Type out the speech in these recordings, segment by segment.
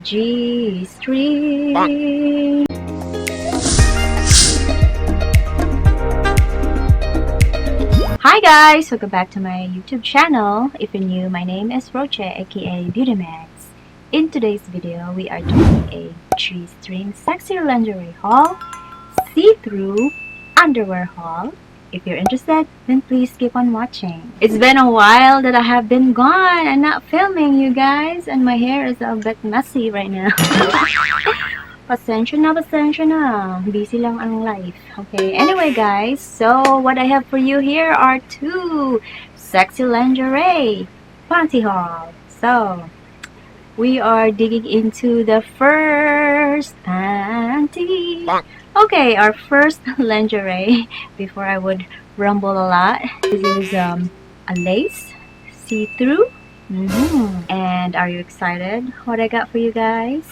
G-string. Hi guys! Welcome back to my YouTube channel. If you're new, my name is Roche, aka beautymagz. In today's video, we are doing a G-string sexy lingerie haul, see-through underwear haul. If you're interested, then please keep on watching. It's been a while that I have been gone and not filming, you guys, and my hair is a bit messy right now. Pasensya na. Busy lang ang life. Okay, anyway guys, so what I have for you here are two sexy lingerie panty haul. So, we are digging into the first panty. Okay, our first lingerie, before I would rumble a lot, this is a lace, see-through. And are you excited what I got for you guys?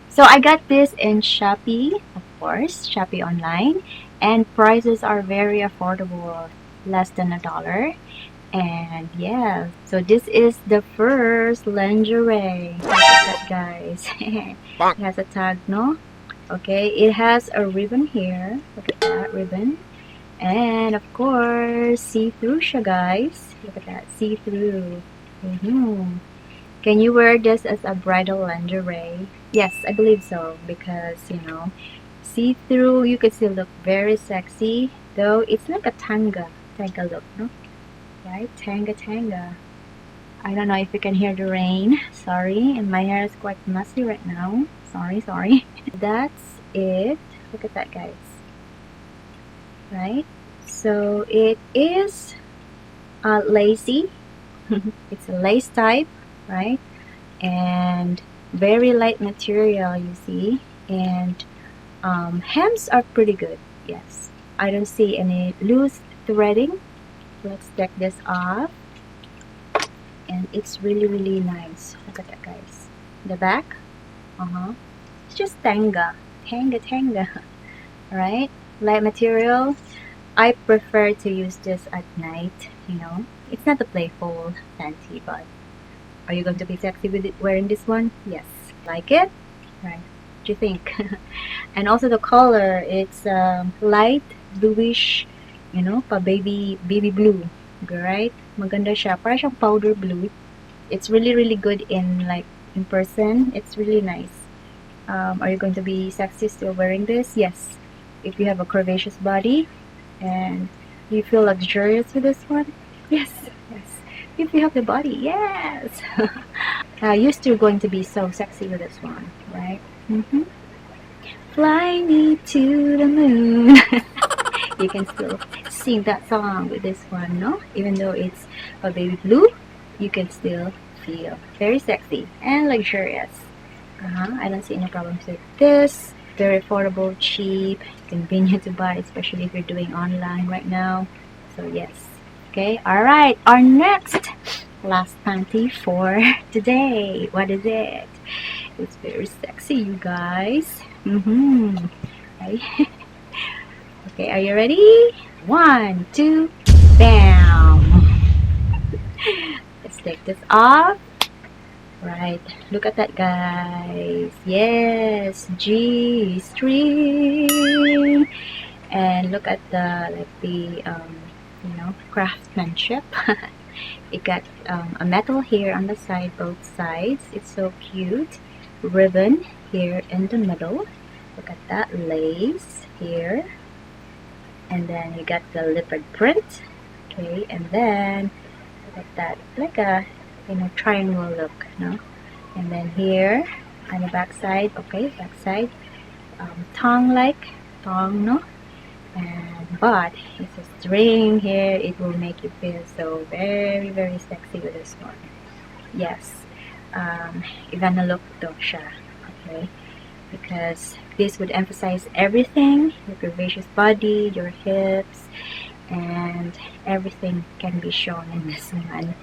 So I got this in Shopee, of course, Shopee online, and prices are very affordable, less than $1. And yeah, so this is the first lingerie. Look at that, guys. It has a tag, no? Okay, it has a ribbon here. Look at that ribbon. And of course, see-through siya, guys. Look at that, see-through. Can you wear this as a bridal lingerie? Yes, I believe so, because, you know, see-through, you can still look very sexy, though it's like a tanga look, no? Right? Tanga. I don't know if you can hear the rain. Sorry, and my hair is quite messy right now. Sorry. That's it. Look at that, guys. Right? So it is lacy. It's a lace type, right? And very light material, you see. And hems are pretty good. Yes, I don't see any loose threading. Let's take this off, and it's really nice. Look at that, guys. The back, it's just tanga, right? Light material. I prefer to use this at night. You know, it's not a playful panty, but are you going to be sexy with it wearing this one? Yes. Like it? Right. What do you think? And also the color, it's light bluish, you know, baby blue, right? Maganda siya. Parang siyang powder blue. It's really good in person. It's really nice. Are you going to be sexy still wearing this? Yes. If you have a curvaceous body and you feel luxurious with this one, yes. If you have the body, yes. You're still going to be so sexy with this one, right? Fly me to the moon. You can still sing that song with this one, no? Even though it's a baby blue, you can still feel very sexy and luxurious. I don't see any problems with this. Very affordable, cheap, convenient to buy, especially if you're doing online right now. So yes. Okay, alright. Our last panty for today. What is it? It's very sexy, you guys. Okay. Okay, are you ready? 1, 2, bam! Let's take this off. Right, look at that, guys. Yes, G-string. And look at the you know, craftsmanship. It got a metal here on the side, both sides. It's so cute. Ribbon here in the middle. Look at that, lace here. And then you got the leopard print. Okay, and then look at that, like a, you know, triangle look, no? And then here on the back side, okay, back side, thong, no? But it's a string here. It will make you feel so very sexy with this one. Yes, gonna look to siya, okay? Because this would emphasize everything, your curvaceous body, your hips, and everything can be shown in this one.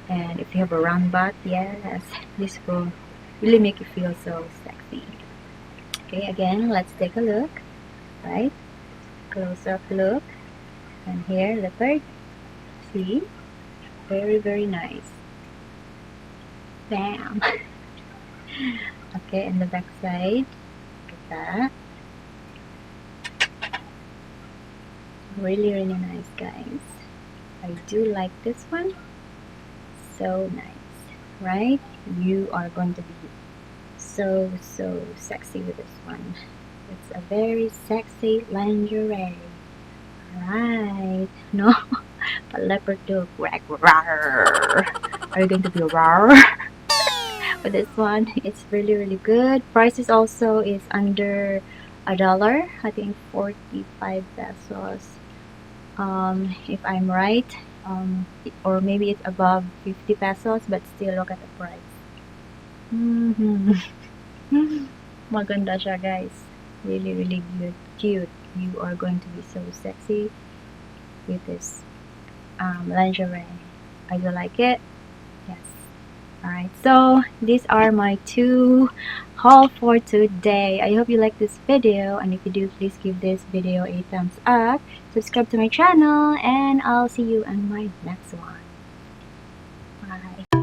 And if you have a round butt, yes, this will really make you feel so sexy. Okay, again, let's take a look, right? Close-up look. And here, leopard. See? Very nice. Bam! Okay, and the back side. Look at that. Really, really nice, guys. I do like this one. So nice, right? You are going to be so sexy with this one. It's a very sexy lingerie. Right? No, a leopard dog. Rawr. Are you going to be rawr with this one? It's really really good. Prices also is under $1. I think 45 pesos. If I'm right. Or maybe it's above 50 pesos, but still look at the price. Mhm. Maganda siya, guys. Really, really good. Cute. You are going to be so sexy with this lingerie. I do like it. Yes. Alright, so these are my two haul for today. I hope you like this video, and if you do, please give this video a thumbs up. Subscribe to my channel, and I'll see you on my next one. Bye.